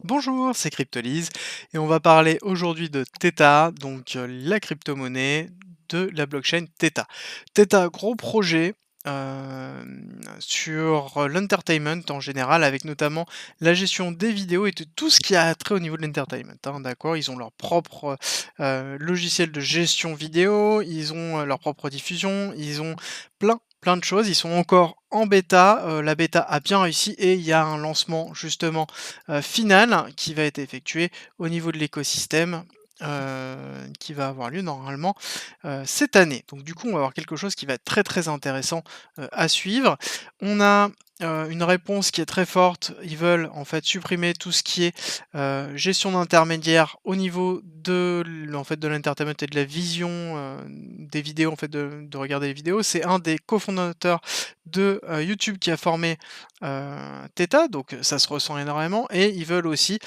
Bonjour, c'est Cryptolyse et on va parler aujourd'hui de Theta, donc la crypto-monnaie de la blockchain Theta. Theta, gros projet sur l'entertainment en général, avec notamment la gestion des vidéos et de tout ce qui a trait au niveau de l'entertainment, hein, d'accord? Ils ont leur propre logiciel de gestion vidéo, ils ont leur propre diffusion, ils ont plein de choses. Ils sont encore en bêta, la bêta a bien réussi et il y a un lancement justement final qui va être effectué au niveau de l'écosystème, qui va avoir lieu normalement, cette année. Donc du coup, on va avoir quelque chose qui va être très, très intéressant, à suivre. On a, une réponse qui est très forte. Ils veulent en fait supprimer tout ce qui est, gestion d'intermédiaires au niveau de l'entertainment et de la vision, des vidéos en fait de regarder les vidéos. C'est un des cofondateurs de, YouTube qui a formé, Theta, donc ça se ressent énormément et ils veulent aussi,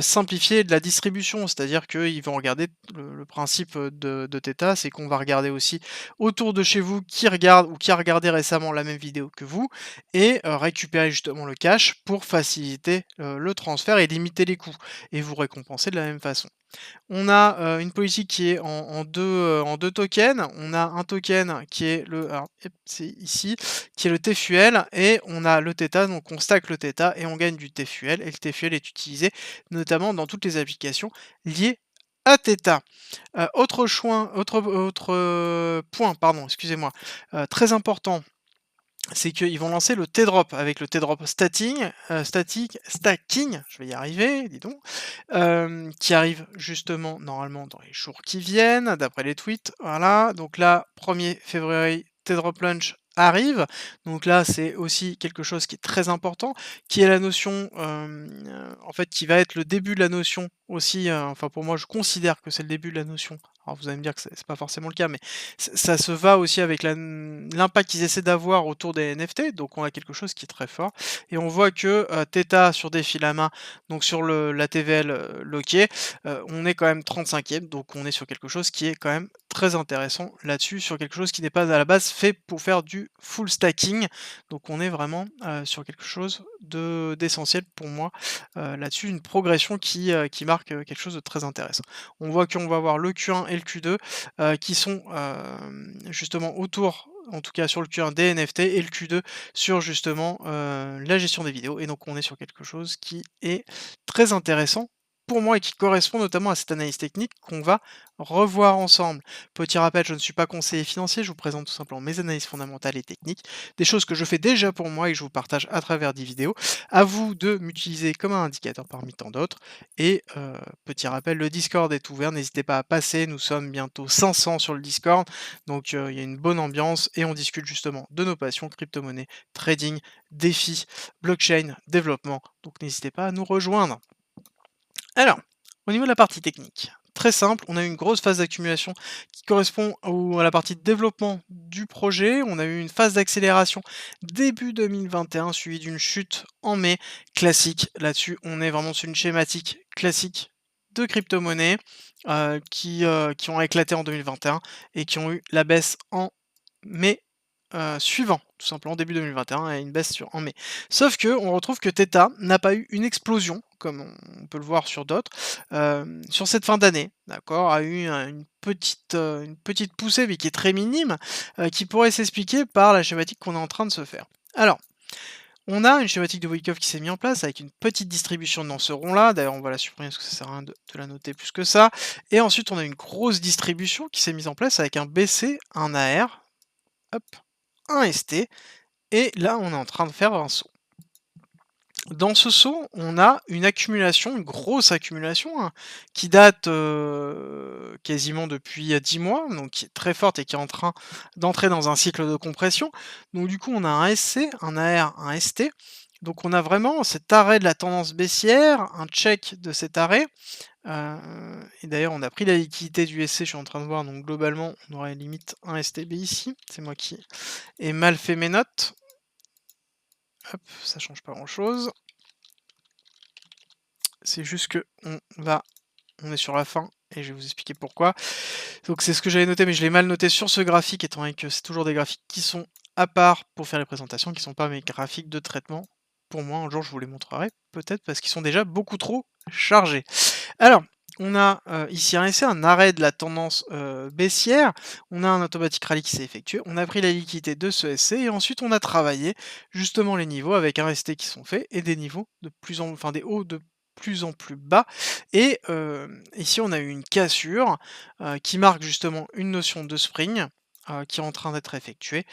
simplifier de la distribution. C'est-à-dire qu'ils vont regarder le principe, de Theta, c'est qu'on va regarder aussi autour de chez vous qui regarde ou qui a regardé récemment la même vidéo que vous et récupérer justement le cash pour faciliter, le transfert et limiter les coûts et vous récompenser de la même façon. On a, une politique qui est en 2 tokens. On a un token qui est le alors hop, c'est ici, qui est le TFUL et on a le Theta, donc on stack le Theta et on gagne du TFUL et le TFUL est utilisé notamment dans toutes les applications liées à Theta. Autre point, pardon, excusez-moi, très important, c'est qu'ils vont lancer le T-drop avec le T-drop stacking, je vais y arriver, dis donc, qui arrive justement normalement dans les jours qui viennent, d'après les tweets, voilà. Donc là, 1er février, T-drop launch arrive. Donc là, c'est aussi quelque chose qui est très important, qui est la notion, en fait, qui va être le début de la notion aussi, enfin pour moi, je considère que c'est le début de la notion. Alors vous allez me dire que c'est pas forcément le cas, mais ça se va aussi avec l'impact qu'ils essaient d'avoir autour des NFT, donc on a quelque chose qui est très fort et on voit que, Theta sur des fils à main, donc sur la TVL, loquée, on est quand même 35e, donc on est sur quelque chose qui est quand même très intéressant là-dessus, sur quelque chose qui n'est pas à la base fait pour faire du full stacking. Donc on est vraiment, sur quelque chose d'essentiel pour moi, là-dessus, une progression qui marque, quelque chose de très intéressant. On voit qu'on va avoir le Q1 et le Q2, qui sont, justement autour, en tout cas sur le Q1 des NFT et le Q2 sur justement, la gestion des vidéos et donc on est sur quelque chose qui est très intéressant pour moi et qui correspond notamment à cette analyse technique qu'on va revoir ensemble. Petit rappel, je ne suis pas conseiller financier, je vous présente tout simplement mes analyses fondamentales et techniques, des choses que je fais déjà pour moi et que je vous partage à travers des vidéos. À vous de m'utiliser comme un indicateur parmi tant d'autres et petit rappel, le Discord est ouvert, n'hésitez pas à passer, nous sommes bientôt 500 sur le Discord, donc il y a une bonne ambiance et on discute justement de nos passions, crypto-monnaie, trading, défis, blockchain, développement, donc n'hésitez pas à nous rejoindre. Alors, au niveau de la partie technique, très simple, on a eu une grosse phase d'accumulation qui correspond à la partie de développement du projet. On a eu une phase d'accélération début 2021, suivie d'une chute en mai classique. Là-dessus, on est vraiment sur une schématique classique de crypto-monnaie qui ont éclaté en 2021 et qui ont eu la baisse en mai suivant, tout simplement début 2021 et une baisse en mai. Sauf que on retrouve que Theta n'a pas eu une explosion, comme on peut le voir sur d'autres, sur cette fin d'année, d'accord? A eu une petite poussée, mais qui est très minime, qui pourrait s'expliquer par la schématique qu'on est en train de se faire. Alors, on a une schématique de Wyckoff qui s'est mise en place avec une petite distribution dans ce rond-là. D'ailleurs, on va la supprimer parce que ça sert à rien de la noter plus que ça. Et ensuite, on a une grosse distribution qui s'est mise en place avec un BC, un AR, hop, un ST et là, on est en train de faire un saut. Dans ce saut, on a une accumulation, une grosse accumulation, hein, qui date, quasiment depuis, 10 mois, donc qui est très forte et qui est en train d'entrer dans un cycle de compression. Donc du coup, on a un SC, un AR, un ST. Donc on a vraiment cet arrêt de la tendance baissière, un check de cet arrêt, heu et d'ailleurs on a pris la liquidité du SC, je suis en train de voir, donc globalement, on aurait limite un STB ici. C'est moi qui ai mal fait mes notes. Hop, ça change pas grand-chose. C'est juste que on est sur la fin et je vais vous expliquer pourquoi. Donc c'est ce que j'avais noté, mais je l'ai mal noté sur ce graphique, étant donné que c'est toujours des graphiques qui sont à part pour faire les présentations, qui sont pas mes graphiques de traitement. Pour moi, un jour, je vous les montrerai, peut-être parce qu'ils sont déjà beaucoup trop chargé. Alors, on a, ici un essai, un arrêt de la tendance, baissière. On a un automatic rallye qui s'est effectué. On a pris la liquidité de ce SC et ensuite on a travaillé justement les niveaux avec un ST qui sont faits et des niveaux de plus en enfin des hauts de plus en plus bas et ici on a eu une cassure, qui marque justement une notion de spring, qui est en train d'être effectuée,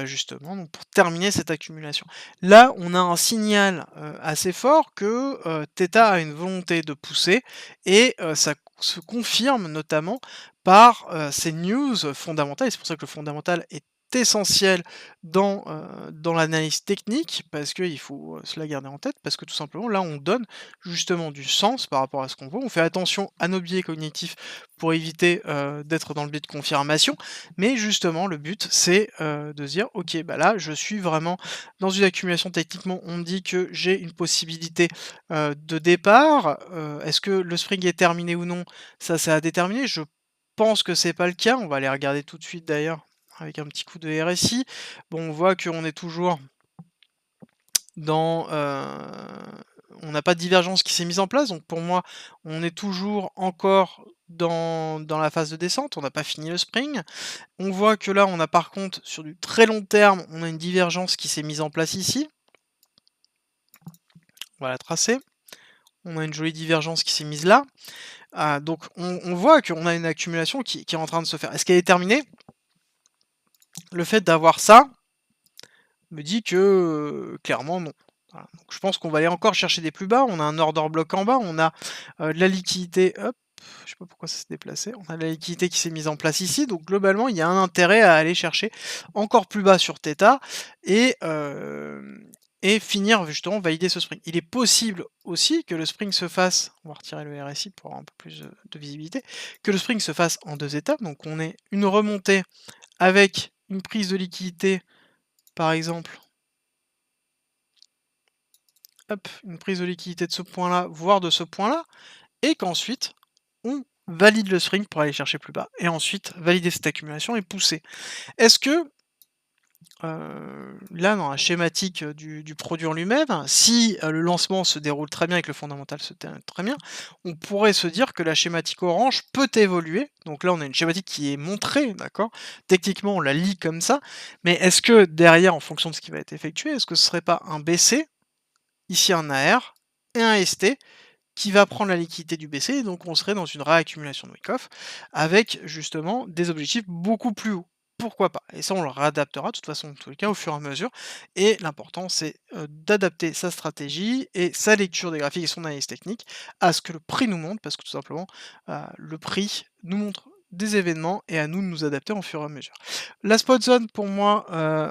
justement donc pour terminer cette accumulation. Là, on a un signal, assez fort que, θ a une volonté de pousser et ça se confirme notamment par, ces news fondamentales et c'est pour ça que le fondamental est essentiel dans l'analyse technique parce qu'il faut, se la garder en tête parce que tout simplement là, on donne justement du sens par rapport à ce qu'on voit. On fait attention à nos biais cognitifs pour éviter, d'être dans le biais de confirmation, mais justement le but c'est, de se dire: «OK, bah, là, je suis vraiment dans une accumulation techniquement, on me dit que j'ai une possibilité, de départ, est-ce que le spring est terminé ou non? Ça, c'est à déterminer. Je pense que c'est pas le cas. On va aller regarder tout de suite d'ailleurs avec un petit coup de RSI. Bon, on voit qu'on est toujours dans, on n'a pas de divergence qui s'est mise en place, donc pour moi, on est toujours encore dans la phase de descente, on n'a pas fini le spring. On voit que là, on a par contre, sur du très long terme, on a une divergence qui s'est mise en place ici. On va la tracer. On a une jolie divergence qui s'est mise là. Donc on voit qu'on a une accumulation qui est en train de se faire. Est-ce qu'elle est terminée? Le fait d'avoir ça me dit que, clairement non. Voilà, donc je pense qu'on va aller encore chercher des plus bas. On a un order block en bas, on a, de la liquidité hop, je sais pas pourquoi ça s'est déplacé. On a de la liquidité qui s'est mise en place ici, donc globalement, il y a un intérêt à aller chercher encore plus bas sur θ et finir justement valider ce spring. Il est possible aussi que le spring se fasse, on va retirer le RSI pour avoir un peu plus, de visibilité, que le spring se fasse en 2 étapes. Donc on ait une remontée avec une prise de liquidité, par exemple, hop, une prise de liquidité de ce point-là, voire de ce point-là, et qu'ensuite on valide le spring pour aller chercher plus bas et ensuite valider cette accumulation et pousser. Est-ce que là, dans la schématique, du produit en lui-même, si, le lancement se déroule très bien et que le fondamental se termine très bien, on pourrait se dire que la schématique orange peut évoluer. Donc là, on a une schématique qui est montrée, d'accord? Techniquement, on la lit comme ça, mais est-ce que derrière, en fonction de ce qui va être effectué, est-ce que ce serait pas un BC, ici un AR et un ST qui va prendre la liquidité du BC et donc on serait dans une réaccumulation de Wyckoff avec justement des objectifs beaucoup plus hauts. Pourquoi pas? Et ça, on le réadaptera de toute façon, dans tous les cas, au fur et à mesure. Et l'important, c'est d'adapter sa stratégie et sa lecture des graphiques et son analyse technique à ce que le prix nous montre, parce que tout simplement, le prix nous montre des événements et à nous de nous adapter au fur et à mesure. La spot zone, pour moi,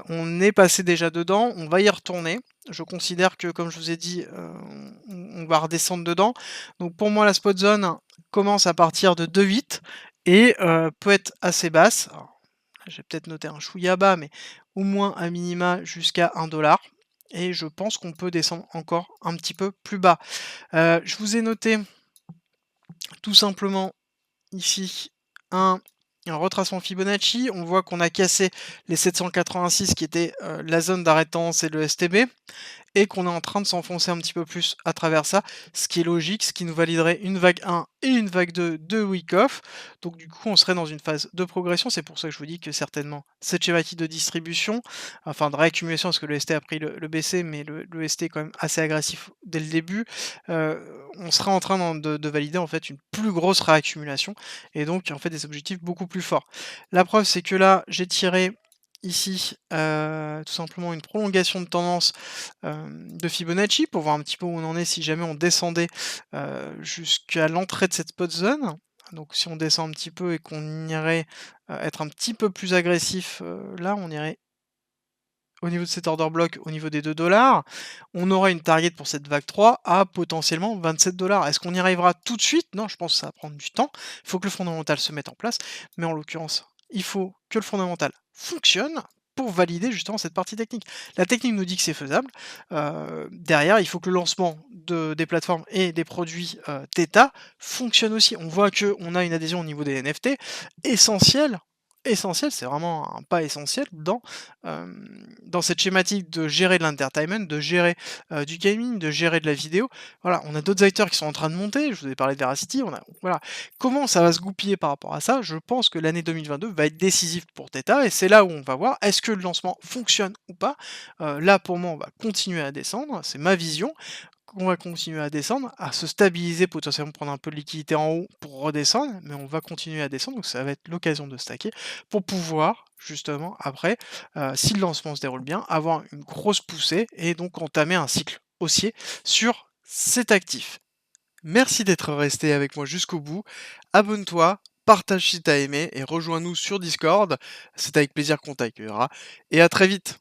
on est passé déjà dedans, on va y retourner. Je considère que, comme je vous ai dit, on va redescendre dedans. Donc pour moi, la spot zone commence à partir de 2,8 et peut être assez basse. Alors, je vais peut-être noter un chouïa bas, mais au moins à minima jusqu'à 1 $ et je pense qu'on peut descendre encore un petit peu plus bas. Je vous ai noté tout simplement ici un retracement Fibonacci. On voit qu'on a cassé les 786 qui était, la zone d'arrêt de tendance et le STB et qu'on est en train de s'enfoncer un petit peu plus à travers ça, ce qui est logique, ce qui nous validerait une vague 1 et une vague 2 de Wyckoff. Donc du coup, on serait dans une phase de progression. C'est pour ça que je vous dis que certainement cette schématique de distribution, enfin de réaccumulation, parce que le ST a pris le BC, mais le ST est quand même assez agressif dès le début. On serait en train de valider en fait une plus grosse réaccumulation et donc en fait des objectifs beaucoup plus forts. La preuve, c'est que là, j'ai tiré ici, tout simplement une prolongation de tendance, de Fibonacci pour voir un petit peu où on en est si jamais on descendait, jusqu'à l'entrée de cette spot zone. Donc si on descend un petit peu et qu'on irait, être un petit peu plus agressif, là on irait au niveau de cet order block, au niveau des 2 $, on aura une target pour cette vague 3 à potentiellement 27 $. Est-ce qu'on y arrivera tout de suite? Non, je pense que ça va prendre du temps. Il faut que le fondamental se mette en place, mais en l'occurrence, il faut que le fondamental fonctionne pour valider justement cette partie technique. La technique nous dit que c'est faisable. Derrière, il faut que le lancement des plateformes et des produits θ fonctionne aussi. On voit qu'on a une adhésion au niveau des NFT essentielle essentiel, c'est vraiment un pas essentiel dans cette schématique de gérer de l'entertainment, de gérer, du gaming, de gérer de la vidéo. Voilà, on a d'autres acteurs qui sont en train de monter, je vous ai parlé de Veracity, on a voilà. Comment ça va se goupiller par rapport à ça? Je pense que l'année 2022 va être décisive pour Theta et c'est là où on va voir, est-ce que le lancement fonctionne ou pas? Là, pour moi, on va continuer à descendre, c'est ma vision. On va continuer à descendre, à se stabiliser, potentiellement prendre un peu de liquidité en haut pour redescendre, mais on va continuer à descendre, donc ça va être l'occasion de stacker pour pouvoir justement après, si le lancement se déroule bien, avoir une grosse poussée et donc entamer un cycle haussier sur cet actif. Merci d'être resté avec moi jusqu'au bout. Abonne-toi, partage si tu as aimé et rejoins-nous sur Discord. C'est avec plaisir qu'on t'accueillera et à très vite.